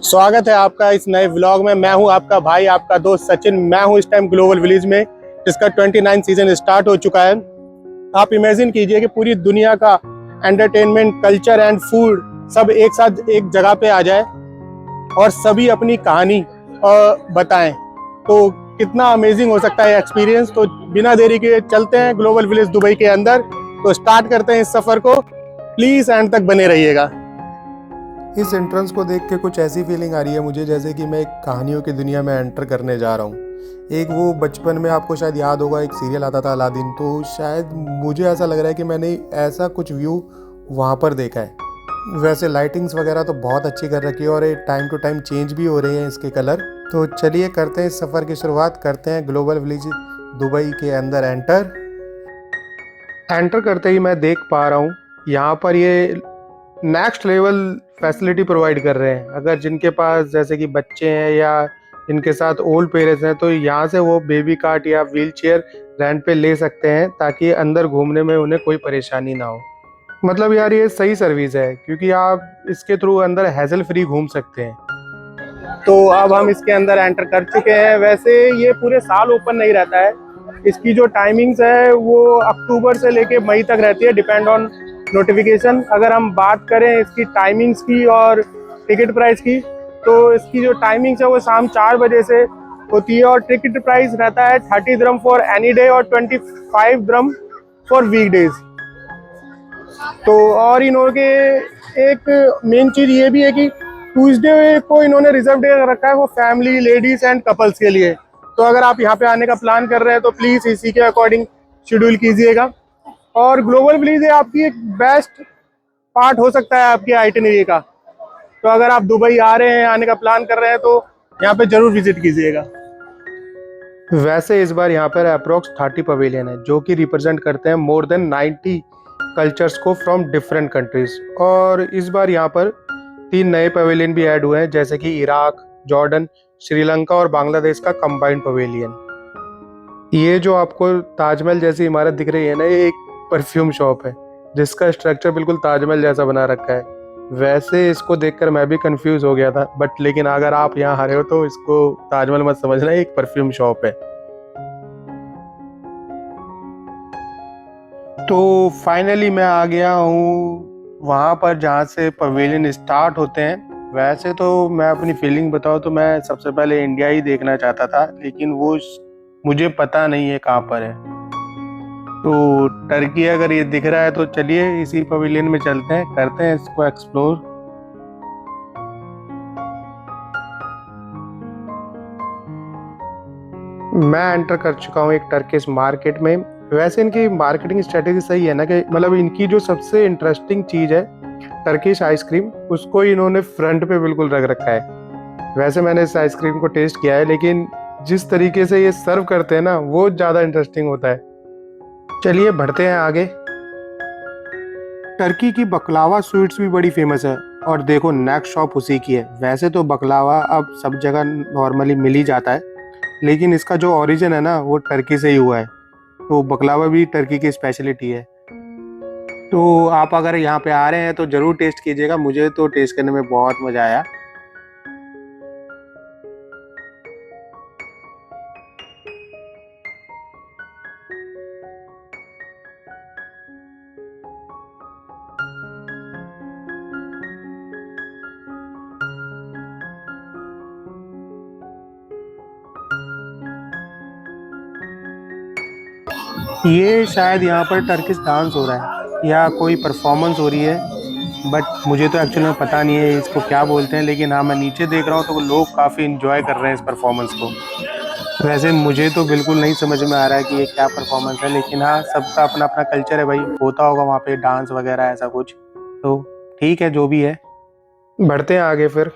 स्वागत है आपका इस नए व्लॉग में। मैं हूं आपका भाई, आपका दोस्त सचिन। मैं हूं इस टाइम ग्लोबल विलेज में, जिसका 29 सीजन स्टार्ट हो चुका है। आप इमेजिन कीजिए कि पूरी दुनिया का एंटरटेनमेंट, कल्चर एंड फूड सब एक साथ एक जगह पे आ जाए और सभी अपनी कहानी बताएं, तो कितना अमेजिंग हो सकता है एक्सपीरियंस। तो बिना देरी के चलते हैं ग्लोबल विलेज दुबई के अंदर। तो स्टार्ट करते हैं इस सफ़र को। प्लीज़ एंड तक बने रहिएगा। इस एंट्रेंस को देख के कुछ ऐसी फीलिंग आ रही है मुझे जैसे कि मैं एक कहानियों की दुनिया में एंटर करने जा रहा हूँ। एक वो बचपन में आपको शायद याद होगा एक सीरियल आता था अलादीन, तो शायद मुझे ऐसा लग रहा है कि मैंने ऐसा कुछ व्यू वहाँ पर देखा है। वैसे लाइटिंग्स वगैरह तो बहुत अच्छी कर रखी है और ये टाइम टू टाइम चेंज भी हो रहे हैं इसके कलर। तो चलिए करते हैं इस सफ़र की शुरुआत, करते हैं ग्लोबल विलेज दुबई के अंदर एंटर करते ही मैं देख पा रहा हूँ यहाँ पर ये नेक्स्ट लेवल फैसिलिटी प्रोवाइड कर रहे हैं। अगर जिनके पास जैसे कि बच्चे हैं या इनके साथ ओल्ड पेरेंट्स हैं, तो यहाँ से वो बेबी कार्ट या व्हील चेयर रेंट पे ले सकते हैं ताकि अंदर घूमने में उन्हें कोई परेशानी ना हो। मतलब यार ये सही सर्विस है क्योंकि आप इसके थ्रू अंदर हैसल फ्री घूम सकते हैं। तो अब हम इसके अंदर एंटर कर चुके हैं। वैसे ये पूरे साल ओपन नहीं रहता है। इसकी जो टाइमिंग्स है वो अक्टूबर से लेके मई तक रहती है, डिपेंड ऑन नोटिफिकेशन। अगर हम बात करें इसकी टाइमिंग्स की और टिकट प्राइस की, तो इसकी जो टाइमिंग्स है वो शाम 4 बजे से होती है और टिकट प्राइस रहता है 30 द्रम फॉर एनी डे और 25 द्रम फॉर वीकडेज। तो और इन्होंने एक मेन चीज़ ये भी है कि ट्यूसडे को इन्होंने रिजर्व डे रखा है वो फैमिली, लेडीज एंड कपल्स के लिए। तो अगर आप यहाँ पे आने का प्लान कर रहे हैं तो प्लीज़ इसी के अकॉर्डिंग शेड्यूल कीजिएगा। और ग्लोबल विलेज आपकी एक बेस्ट पार्ट हो सकता है आपकी आइटिनरी का। तो अगर आप दुबई आ रहे हैं, आने का प्लान कर रहे हैं, तो यहाँ पे जरूर विजिट कीजिएगा। वैसे इस बार यहाँ पर अप्रोक्स 30 पवेलियन है जो कि रिप्रेजेंट करते हैं मोर देन 90 कल्चर्स को फ्रॉम डिफरेंट कंट्रीज। और इस बार यहाँ पर 3 नए पवेलियन भी ऐड हुए हैं जैसे कि इराक, जॉर्डन, श्रीलंका और बांग्लादेश का कंबाइंड पवेलियन। ये जो आपको ताजमहल जैसी इमारत दिख रही है ना, ये एक परफ्यूम शॉप है जिसका स्ट्रक्चर बिल्कुल ताजमहल जैसा बना रखा है। वैसे इसको देखकर मैं भी कंफ्यूज हो गया था, बट लेकिन अगर आप यहाँ आ रहे हो तो इसको ताजमहल मत समझना, एक परफ्यूम शॉप है। तो फाइनली मैं आ गया हूँ वहाँ पर जहाँ से पवेलियन स्टार्ट होते हैं। वैसे तो मैं अपनी फीलिंग बताऊँ तो मैं सबसे पहले इंडिया ही देखना चाहता था, लेकिन वो मुझे पता नहीं है कहाँ पर है। तो टर्की अगर ये दिख रहा है तो चलिए इसी पवेलियन में चलते हैं, करते हैं इसको एक्सप्लोर। मैं एंटर कर चुका हूँ एक टर्किश मार्केट में। वैसे इनकी मार्केटिंग स्ट्रेटेजी सही है ना, कि मतलब इनकी जो सबसे इंटरेस्टिंग चीज़ है टर्किश आइसक्रीम, उसको इन्होंने फ्रंट पे बिल्कुल रख रखा है। वैसे मैंने इस आइसक्रीम को टेस्ट किया है, लेकिन जिस तरीके से ये सर्व करते हैं ना वो ज़्यादा इंटरेस्टिंग होता है। चलिए बढ़ते हैं आगे। टर्की की बकलावा स्वीट्स भी बड़ी फेमस है और देखो नेक्स्ट शॉप उसी की है। वैसे तो बकलावा अब सब जगह नॉर्मली मिल ही जाता है, लेकिन इसका जो ओरिजिन है ना वो टर्की से ही हुआ है। तो बकलावा भी टर्की की स्पेशलिटी है। तो आप अगर यहाँ पे आ रहे हैं तो ज़रूर टेस्ट कीजिएगा, मुझे तो टेस्ट करने में बहुत मज़ा आया। ये शायद यहाँ पर टर्किश डांस हो रहा है या कोई परफॉर्मेंस हो रही है, बट मुझे तो एक्चुअली में पता नहीं है इसको क्या बोलते हैं। लेकिन हाँ, मैं नीचे देख रहा हूँ तो वो लोग काफ़ी इंजॉय कर रहे हैं इस परफॉर्मेंस को। वैसे मुझे तो बिल्कुल नहीं समझ में आ रहा है कि ये क्या परफॉर्मेंस है, लेकिन हाँ सबका अपना अपना कल्चर है भाई, होता होगा वहाँ पे डांस वगैरह ऐसा कुछ। तो ठीक है जो भी है, बढ़ते हैं आगे फिर।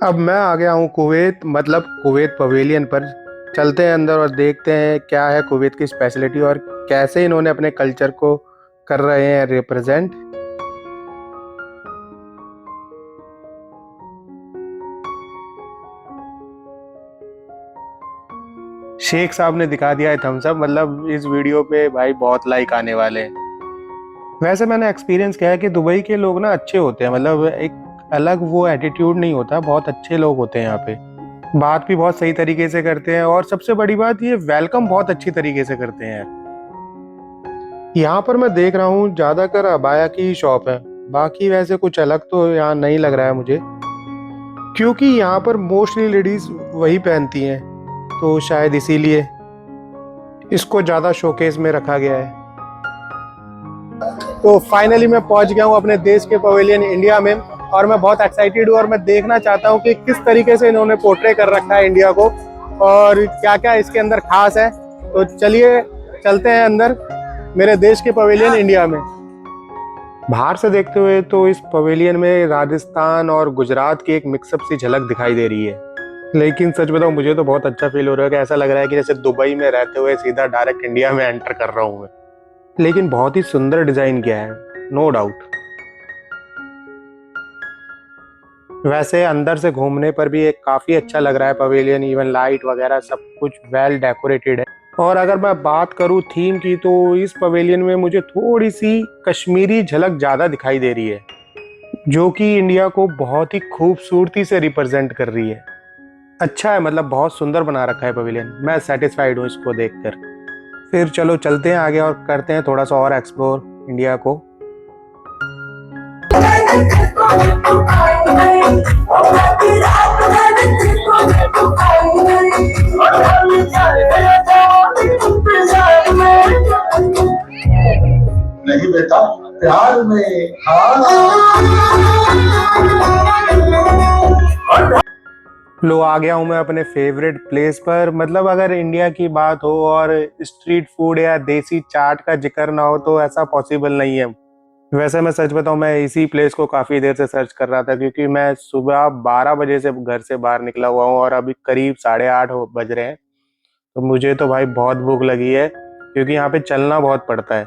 अब मैं आ गया हूँ कुवैत, मतलब कुवैत पवेलियन पर। चलते हैं अंदर और देखते हैं क्या है कुवैत की स्पेशलिटी और कैसे इन्होंने अपने कल्चर को कर रहे हैं रिप्रेजेंट। शेख साहब ने दिखा दिया है थम्स अप, मतलब इस वीडियो पे भाई बहुत लाइक आने वाले हैं। वैसे मैंने एक्सपीरियंस किया है कि दुबई के लोग ना अच्छे होते हैं, मतलब एक अलग वो एटीट्यूड नहीं होता, बहुत अच्छे लोग होते हैं यहाँ पे। बात भी बहुत सही तरीके से करते हैं और सबसे बड़ी बात ये वेलकम बहुत अच्छी तरीके से करते हैं यार। यहाँ पर मैं देख रहा हूँ ज्यादातर अबाया की ही शॉप है, बाकी वैसे कुछ अलग तो यहाँ नहीं लग रहा है मुझे, क्योंकि यहाँ पर मोस्टली लेडीज वही पहनती हैं, तो शायद इसीलिए इसको ज्यादा शोकेस में रखा गया है। तो फाइनली मैं पहुंच गया हूं अपने देश के पवेलियन इंडिया में, और मैं बहुत एक्साइटेड हूं और मैं देखना चाहता हूं कि किस तरीके से इन्होंने पोर्ट्रे कर रखा है इंडिया को और क्या क्या इसके अंदर खास है। तो चलिए चलते हैं अंदर मेरे देश के पवेलियन इंडिया में। बाहर से देखते हुए तो इस पवेलियन में राजस्थान और गुजरात की एक मिक्सअप सी झलक दिखाई दे रही है, लेकिन सच बताऊं मुझे तो बहुत अच्छा फील हो रहा है कि ऐसा लग रहा है कि जैसे दुबई में रहते हुए सीधा डायरेक्ट इंडिया में एंटर कर रहा हूं मैं। लेकिन बहुत ही सुंदर डिजाइन किया है, नो डाउट। वैसे अंदर से घूमने पर भी एक काफी अच्छा लग रहा है पवेलियन, इवन लाइट वगैरह सब कुछ वेल डेकोरेटेड है। और अगर मैं बात करूं थीम की तो इस पवेलियन में मुझे थोड़ी सी कश्मीरी झलक ज्यादा दिखाई दे रही है, जो कि इंडिया को बहुत ही खूबसूरती से रिप्रेजेंट कर रही है। अच्छा है, मतलब बहुत सुंदर बना रखा है पवेलियन, मैं सेटिस्फाइड हूँ इसको देखकर। फिर चलो चलते हैं आगे और करते हैं थोड़ा सा और एक्सप्लोर इंडिया को। नहीं बेटा, प्यार में लो आ गया हूँ मैं अपने फेवरेट प्लेस पर। मतलब अगर इंडिया की बात हो और स्ट्रीट फूड या देसी चाट का जिक्र ना हो तो ऐसा पॉसिबल नहीं है। वैसे मैं सच बताऊं, मैं इसी प्लेस को काफी देर से सर्च कर रहा था, क्योंकि मैं सुबह 12 बजे से घर से बाहर निकला हुआ हूँ और अभी करीब 8:30 बज रहे हैं। तो मुझे तो भाई बहुत भूख लगी है, क्योंकि यहाँ पे चलना बहुत पड़ता है।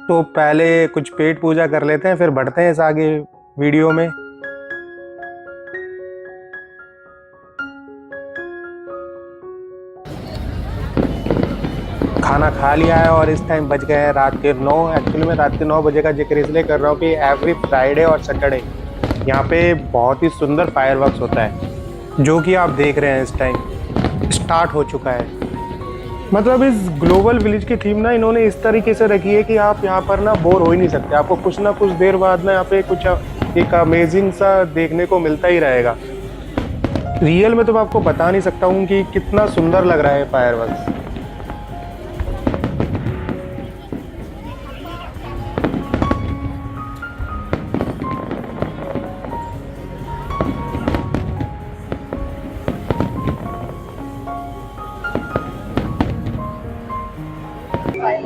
तो पहले कुछ पेट पूजा कर लेते हैं, फिर बढ़ते हैं इस आगे वीडियो में। खाना खा लिया है और इस टाइम बज गए हैं रात के 9। एक्चुअली मैं रात के 9 बजे का जिक्र इसलिए कर रहा हूँ कि एवरी फ्राइडे और सैटरडे यहाँ पे बहुत ही सुंदर फायरवर्क्स होता है, जो कि आप देख रहे हैं इस टाइम स्टार्ट हो चुका है। मतलब इस ग्लोबल विलेज की थीम ना इन्होंने इस तरीके से रखी है कि आप यहाँ पर ना बोर हो ही नहीं सकते, आपको कुछ ना कुछ देर बाद ना यहाँ पे कुछ एक अमेजिंग सा देखने को मिलता ही रहेगा। रियल में तो मैं आपको बता नहीं सकता हूँ कि कितना सुंदर लग रहा है फायरवर्क्स।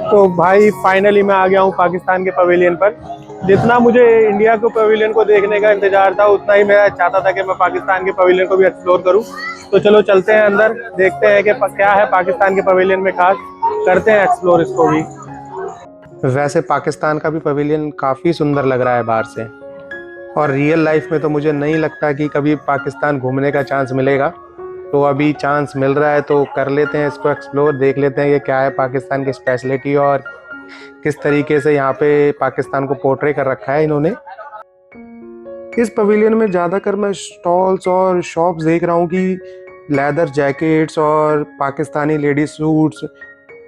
तो भाई फाइनली मैं आ गया हूँ पाकिस्तान के पवेलियन पर। जितना मुझे इंडिया के पवेलियन को देखने का इंतजार था, उतना ही मैं चाहता था कि मैं पाकिस्तान के पवेलियन को भी एक्सप्लोर करूँ। तो चलो चलते हैं अंदर, देखते हैं कि क्या है पाकिस्तान के पवेलियन में खास, करते हैं एक्सप्लोर इसको भी। वैसे पाकिस्तान का भी पवेलियन काफ़ी सुंदर लग रहा है बाहर से, और रियल लाइफ में तो मुझे नहीं लगता कि कभी पाकिस्तान घूमने का चांस मिलेगा। तो अभी चांस मिल रहा है तो कर लेते हैं इसको एक्सप्लोर, देख लेते हैं कि क्या है पाकिस्तान की स्पेशलिटी और किस तरीके से यहाँ पे पाकिस्तान को पोर्ट्रे कर रखा है इन्होंने। इस पवेलियन में ज़्यादातर मैं स्टॉल्स और शॉप्स देख रहा हूँ कि लेदर जैकेट्स और Pakistani ladies suits,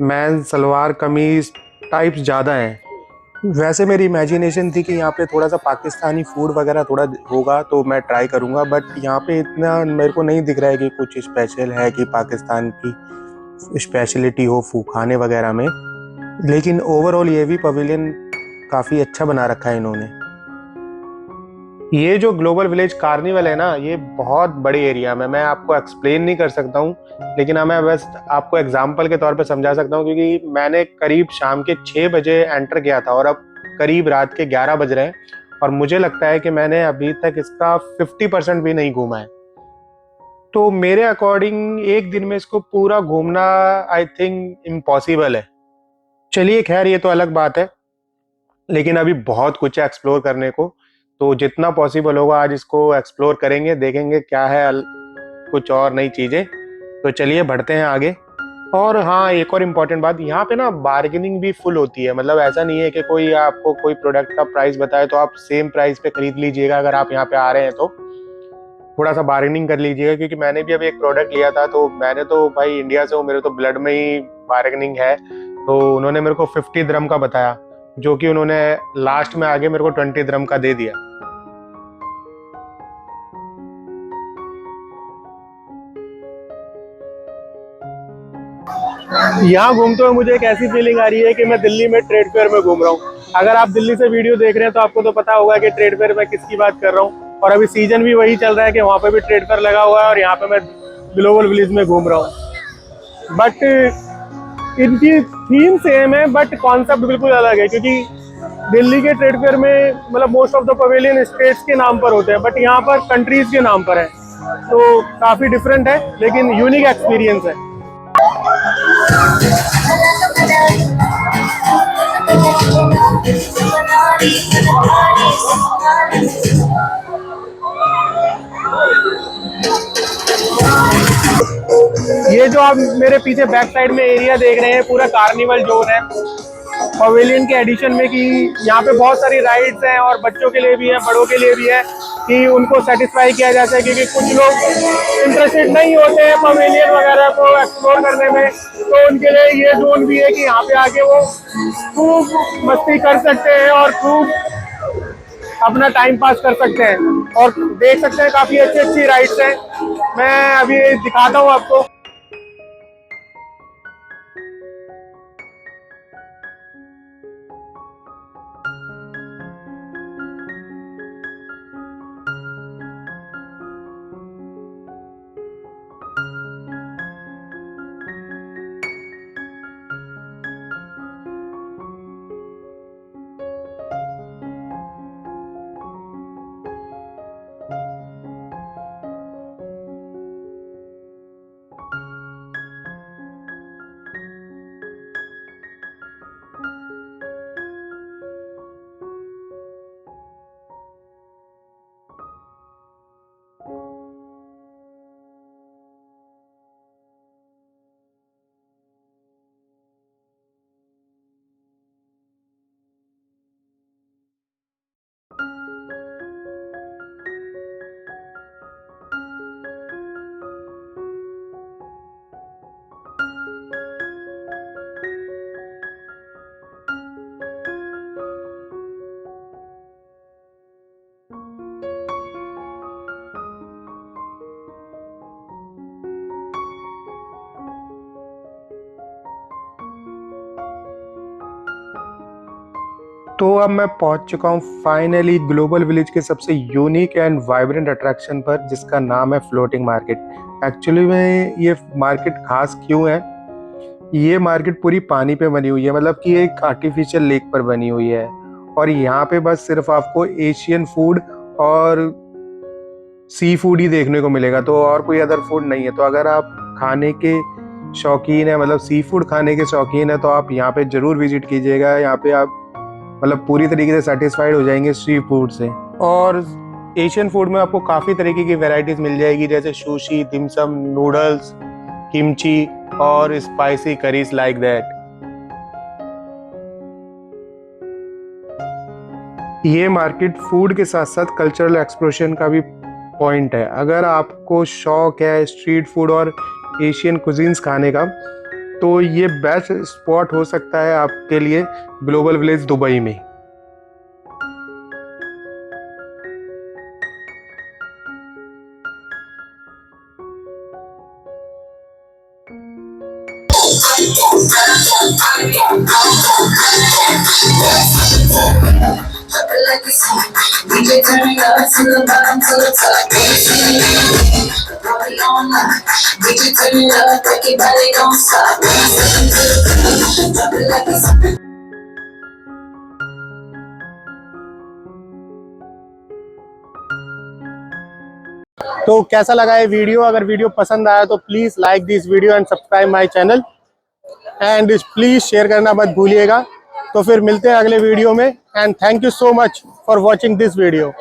man salwar kameez types ज़्यादा हैं। वैसे मेरी इमेजिनेशन थी कि यहाँ पे थोड़ा सा पाकिस्तानी फूड वगैरह थोड़ा होगा तो मैं ट्राई करूँगा, बट यहाँ पे इतना मेरे को नहीं दिख रहा है कि कुछ स्पेशल है कि पाकिस्तान की स्पेशलिटी हो खाने वगैरह में। लेकिन ओवरऑल ये भी पवेलियन काफ़ी अच्छा बना रखा है इन्होंने। ये जो ग्लोबल विलेज कार्निवल है ना, ये बहुत बड़ी एरिया में मैं आपको एक्सप्लेन नहीं कर सकता हूँ, लेकिन हाँ मैं बस आपको एग्जाम्पल के तौर पे समझा सकता हूँ, क्योंकि मैंने करीब शाम के 6 बजे एंटर किया था और अब करीब रात के 11 बज रहे हैं, और मुझे लगता है कि मैंने अभी तक इसका 50% भी नहीं घूमा है। तो मेरे अकॉर्डिंग एक दिन में इसको पूरा घूमना आई थिंक इम्पॉसिबल है। चलिए खैर ये तो अलग बात है, लेकिन अभी बहुत कुछ है एक्सप्लोर करने को, तो जितना पॉसिबल होगा आज इसको एक्सप्लोर करेंगे, देखेंगे क्या है कुछ और नई चीज़ें। तो चलिए बढ़ते हैं आगे। और हाँ, एक और इम्पोर्टेंट बात, यहाँ पे ना बार्गेनिंग भी फुल होती है। मतलब ऐसा नहीं है कि कोई आपको कोई प्रोडक्ट का प्राइस बताए तो आप सेम प्राइस पे खरीद लीजिएगा। अगर आप यहाँ पे आ रहे हैं तो थोड़ा सा बार्गेनिंग कर लीजिएगा, क्योंकि मैंने भी अभी एक प्रोडक्ट लिया था, तो मैंने तो भाई इंडिया से हूँ, मेरे तो ब्लड में ही बार्गेनिंग है। तो उन्होंने मेरे को 50 द्रम का बताया, जो कि उन्होंने लास्ट में आगे मेरे को 20 द्रम का दे दिया। यहाँ घूमते हुए मुझे एक ऐसी फीलिंग आ रही है कि मैं दिल्ली में ट्रेड फेयर में घूम रहा हूँ। अगर आप दिल्ली से वीडियो देख रहे हैं तो आपको तो पता होगा कि ट्रेड फेयर में किसकी बात कर रहा हूँ। और अभी सीजन भी वही चल रहा है कि वहाँ पे भी ट्रेड फेयर लगा हुआ है और यहाँ पे मैं ग्लोबल विलेज में घूम रहा हूँ। बट इनकी थीम सेम है, बट कॉन्सेप्ट बिल्कुल अलग है, क्योंकि दिल्ली के ट्रेड फेयर में मतलब most of the pavilion states के नाम पर होते हैं, बट यहाँ पर कंट्रीज के नाम पर है। तो काफ़ी डिफरेंट है, लेकिन यूनिक एक्सपीरियंस है। ये जो आप मेरे पीछे बैक साइड में एरिया देख रहे हैं, पूरा कार्निवल जोन है पवेलियन के एडिशन में, कि यहाँ पे बहुत सारी राइड्स हैं और बच्चों के लिए भी है, बड़ों के लिए भी है, कि उनको सेटिस्फाई किया जा सके। क्योंकि कुछ लोग इंटरेस्टेड नहीं होते हैं पवेलियन वगैरह को एक्सप्लोर करने में, तो उनके लिए ये जोन भी है कि यहाँ पे आके वो खूब मस्ती कर सकते हैं और खूब अपना टाइम पास कर सकते हैं। और देख सकते हैं काफ़ी अच्छी अच्छी राइड्स हैं। मैं अभी दिखाता हूँ आपको। तो अब मैं पहुंच चुका हूं फाइनली ग्लोबल विलेज के सबसे यूनिक एंड वाइब्रेंट अट्रैक्शन पर, जिसका नाम है फ्लोटिंग मार्केट। एक्चुअली में ये मार्केट खास क्यों है? ये मार्केट पूरी पानी पे बनी हुई है, मतलब कि एक आर्टिफिशियल लेक पर बनी हुई है। और यहाँ पे बस सिर्फ आपको एशियन फूड और सी फूड ही देखने को मिलेगा, तो और कोई अदर फूड नहीं है। तो अगर आप खाने के शौकीन है, मतलब सी फूड खाने के शौकीन है, तो आप यहाँ पे जरूर विजिट कीजिएगा। यहाँ पे आप मतलब पूरी तरीके से सेटिस्फाइड हो जाएंगे सी फूड से। और एशियन फूड में आपको काफ़ी तरीके की वैरायटीज मिल जाएगी, जैसे सुशी, दिमसम, नूडल्स, किमची और स्पाइसी करीज लाइक दैट। ये मार्केट फूड के साथ साथ कल्चरल एक्सप्लोरेशन का भी पॉइंट है। अगर आपको शौक है स्ट्रीट फूड और एशियन कुजीन्स खाने का, तो ये बेस्ट स्पॉट हो सकता है आपके लिए ग्लोबल विलेज दुबई में। DJ turn it up to the bottom to the top. Party all night. DJ turn it up, break it, body don't stop. Drop it like it's तो कैसा लगा ये वीडियो? अगर वीडियो पसंद आया तो please like this video and subscribe my channel, and please share करना मत भूलिएगा। तो फिर मिलते हैं अगले वीडियो में, and thank you so much for watching this video.